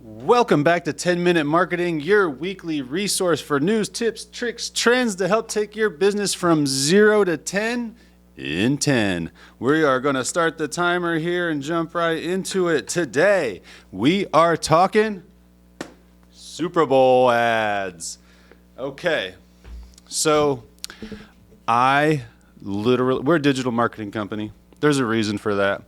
Welcome back to 10-Minute Marketing, your weekly resource for news, tips, tricks, trends to help take your business from 0 to 10 in 10. We are going to start the timer here and jump right into it. Today, we are talking Super Bowl ads. Okay, so we're a digital marketing company. There's a reason for that.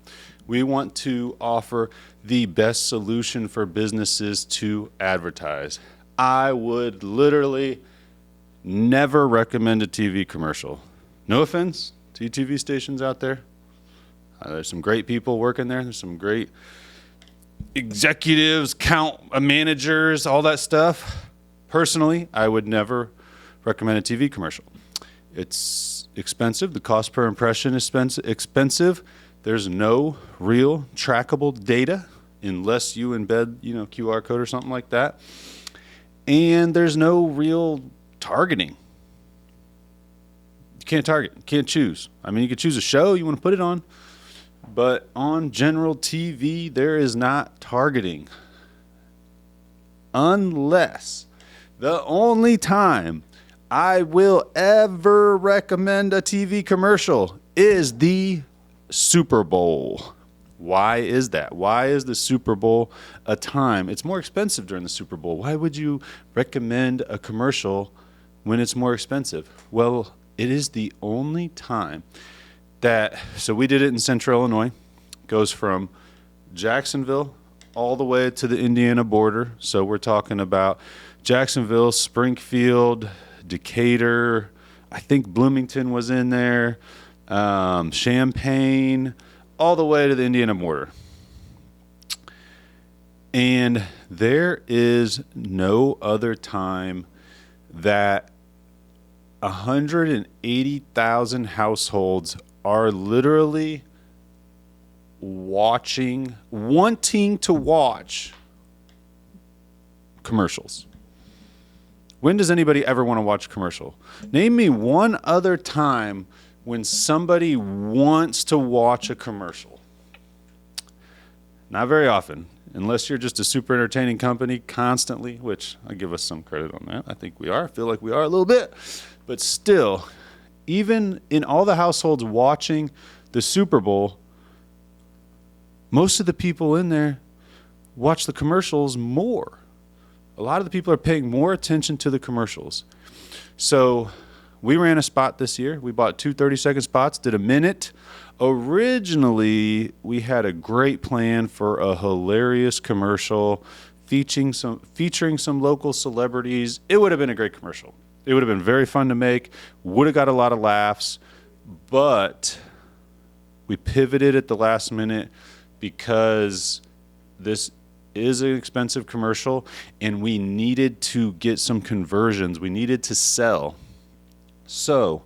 We want to offer the best solution for businesses to advertise. I would literally never recommend a TV commercial. No offense to you TV stations out there. There's some great people working there. There's some great executives, managers, all that stuff. Personally, I would never recommend a TV commercial. It's expensive. The cost per impression is expensive. There's no real trackable data unless you embed, QR code or something like that. And there's no real targeting. You can't target, you can't choose. I mean, you could choose a show you want to put it on, but on general TV, there is not targeting. Unless the only time I will ever recommend a TV commercial is the Super Bowl. Why is that? Why is the Super Bowl a time? It's more expensive during the Super Bowl. Why would you recommend a commercial when it's more expensive? Well, it is the only time so we did it in Central Illinois. Goes from Jacksonville all the way to the Indiana border. So we're talking about Jacksonville, Springfield, Decatur. I think Bloomington was in there. Champaign, all the way to the Indiana border. And there is no other time that 180,000 households are literally wanting to watch commercials. When does anybody ever want to watch a commercial? Name me one other time when somebody wants to watch a commercial. Not very often, unless you're just a super entertaining company constantly, which I give us some credit on that. I think we are. I feel like we are a little bit. But still, even in all the households watching the Super Bowl, most of the people in there watch the commercials more. A lot of the people are paying more attention to the commercials. So we ran a spot this year. We bought 2 30-second spots, did a minute. Originally, we had a great plan for a hilarious commercial featuring some local celebrities. It would have been a great commercial. It would have been very fun to make, would have got a lot of laughs, but we pivoted at the last minute because this is an expensive commercial and we needed to get some conversions. We needed to sell. So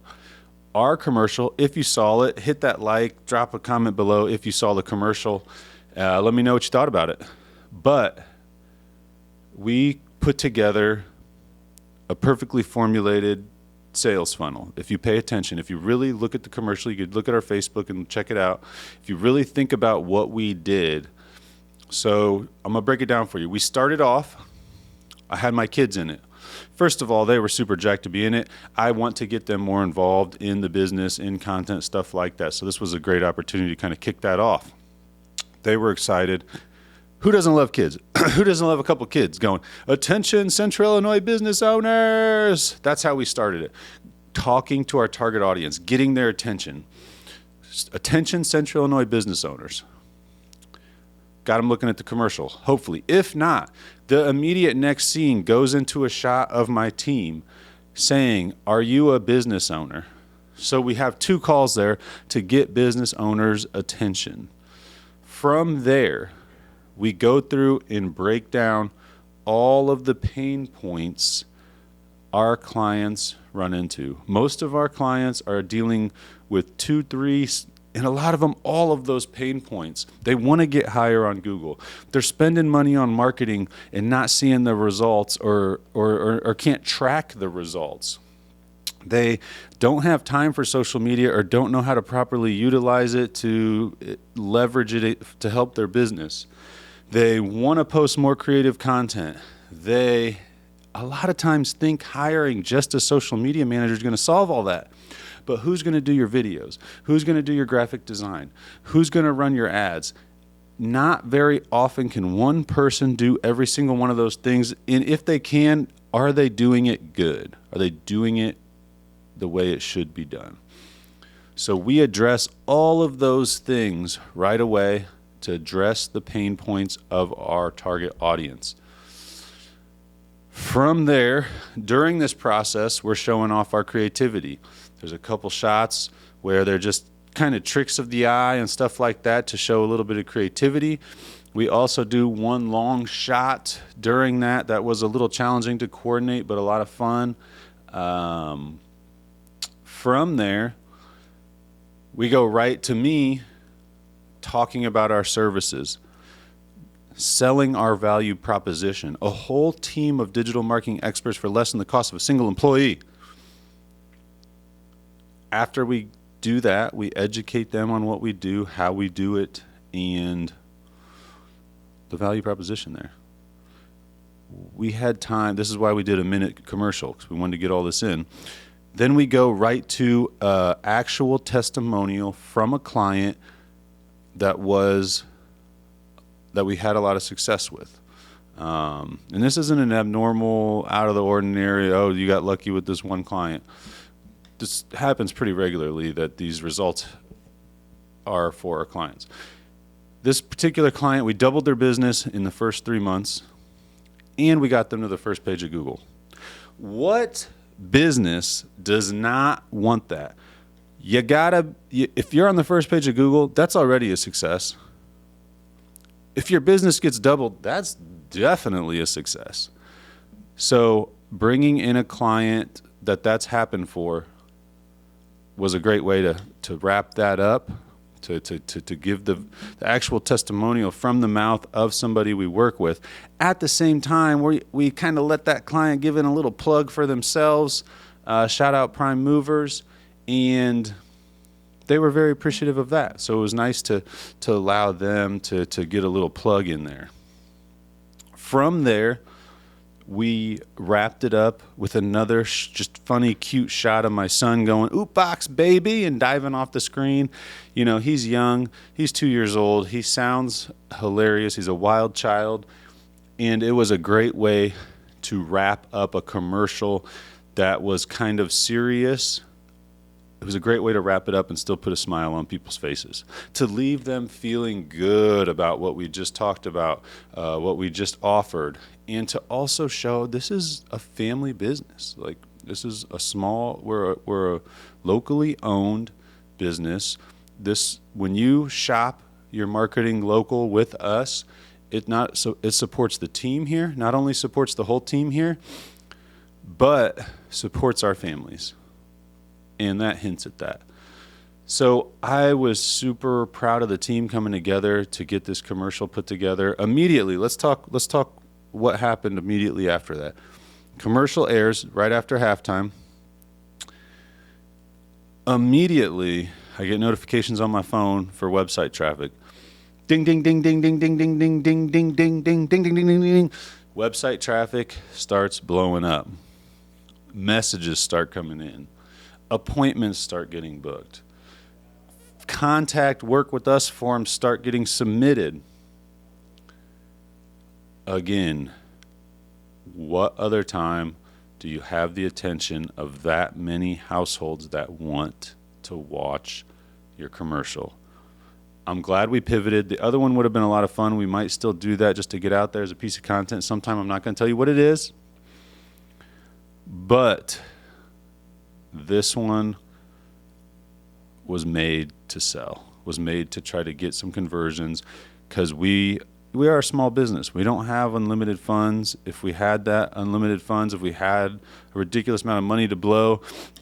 our commercial, if you saw it, hit that like, drop a comment below if you saw the commercial. Let me know what you thought about it. But we put together a perfectly formulated sales funnel. If you pay attention, if you really look at the commercial, you could look at our Facebook and check it out. If you really think about what we did. So I'm going to break it down for you. We started off, I had my kids in it. First of all, they were super jacked to be in it. I want to get them more involved in the business, in content, stuff like that. So this was a great opportunity to kind of kick that off. They were excited. Who doesn't love kids? Who doesn't love a couple kids going, attention, Central Illinois business owners? That's how we started it. Talking to our target audience, getting their attention. Attention, Central Illinois business owners. Got them looking at the commercial, hopefully. If not, the immediate next scene goes into a shot of my team saying, are you a business owner? So we have 2 calls there to get business owners' attention. From there, we go through and break down all of the pain points our clients run into. Most of our clients are dealing with 2, 3, and a lot of them, all of those pain points. They want to get higher on Google. They're spending money on marketing and not seeing the results or can't track the results. They don't have time for social media or don't know how to properly utilize it to leverage it to help their business. They want to post more creative content. They a lot of times think hiring just a social media manager is going to solve all that. But who's going to do your videos? Who's going to do your graphic design? Who's going to run your ads? Not very often can one person do every single one of those things. And if they can, are they doing it good? Are they doing it the way it should be done? So we address all of those things right away to address the pain points of our target audience. From there, during this process, we're showing off our creativity. There's a couple shots where they're just kind of tricks of the eye and stuff like that to show a little bit of creativity. We also do one long shot during that was a little challenging to coordinate, but a lot of fun. From there, we go right to me talking about our services, selling our value proposition, a whole team of digital marketing experts for less than the cost of a single employee. After we do that, we educate them on what we do, how we do it, and the value proposition there. We had time. This is why we did a minute commercial, because we wanted to get all this in. Then we go right to actual testimonial from a client that we had a lot of success with. And this isn't an abnormal, out of the ordinary, oh, you got lucky with this one client. This happens pretty regularly that these results are for our clients. This particular client, we doubled their business in the first 3 months, and we got them to the first page of Google. What business does not want that? If you're on the first page of Google, that's already a success. If your business gets doubled, that's definitely a success. So bringing in a client that's happened for was a great way to wrap that up, to give the actual testimonial from the mouth of somebody we work with. At the same time, we kind of let that client give in a little plug for themselves, shout out Prime Movers, and they were very appreciative of that. So it was nice to allow them to get a little plug in there. From there, we wrapped it up with another just funny, cute shot of my son going, "Oop box, baby," and diving off the screen. You know, he's young. He's 2 years old. He sounds hilarious. He's a wild child. And it was a great way to wrap up a commercial that was kind of serious. It was a great way to wrap it up and still put a smile on people's faces, to leave them feeling good about what we just talked about, what we just offered, and to also show this is a family business. Like, this is we're a locally owned business. When you shop your marketing local with us, it supports the team here, not only supports the whole team here, but supports our families. And that hints at that. So I was super proud of the team coming together to get this commercial put together. Immediately, let's talk what happened immediately after that. Commercial airs right after halftime. Immediately, I get notifications on my phone for website traffic. Ding, ding, ding, ding, ding, ding, ding, ding, ding, ding, ding, ding, ding, ding, ding, ding, ding. Website traffic starts blowing up. Messages start coming in. Appointments start getting booked. Contact work with us forms start getting submitted. Again, what other time do you have the attention of that many households that want to watch your commercial? I'm glad we pivoted. The other one would have been a lot of fun. We might still do that just to get out there as a piece of content sometime. I'm not going to tell you what it is. But this one was made to sell, was made to try to get some conversions, because we are a small business. We don't have unlimited funds. If we had that unlimited funds, if we had a ridiculous amount of money to blow,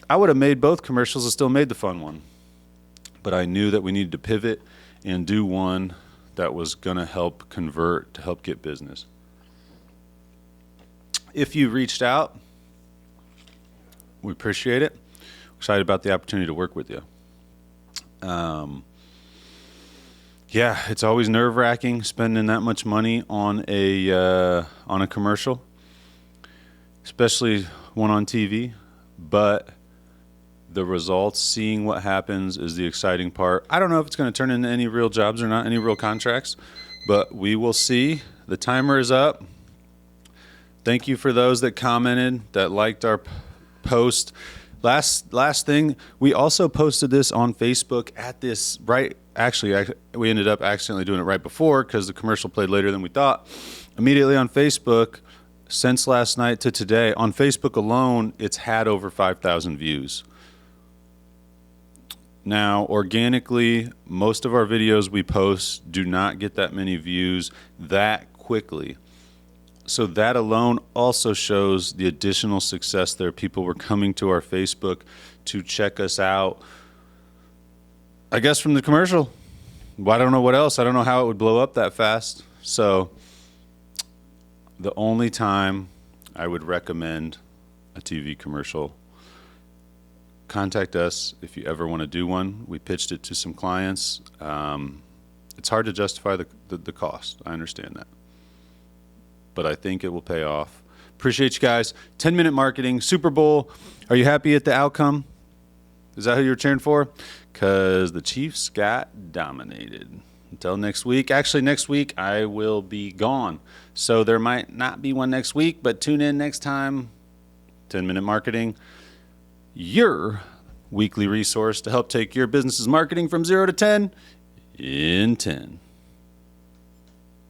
I would have made both commercials and still made the fun one. But I knew that we needed to pivot and do one that was going to help convert, to help get business. If you reached out, we appreciate it. Excited about the opportunity to work with you. Yeah, it's always nerve-wracking spending that much money on a commercial, especially one on TV. But the results, seeing what happens, is the exciting part. I don't know if it's going to turn into any real jobs or not, any real contracts, but we will see. The timer is up. Thank you for those that commented, that liked our post. Last thing, we also posted this on Facebook at this right. Actually, we ended up accidentally doing it right before because the commercial played later than we thought. Immediately on Facebook, since last night to today, on Facebook alone, it's had over 5,000 views. Now, organically, most of our videos we post do not get that many views that quickly. So that alone also shows the additional success there. People were coming to our Facebook to check us out. I guess from the commercial. Well, I don't know what else. I don't know how it would blow up that fast. So the only time I would recommend a TV commercial, contact us if you ever want to do one. We pitched it to some clients. It's hard to justify the cost. I understand that. But I think it will pay off. Appreciate you guys. 10-minute marketing, Super Bowl. Are you happy at the outcome? Is that who you're cheering for? Because the Chiefs got dominated. Until next week. Actually, next week I will be gone. So there might not be one next week, but tune in next time. 10-minute marketing, your weekly resource to help take your business's marketing from 0 to 10 in 10.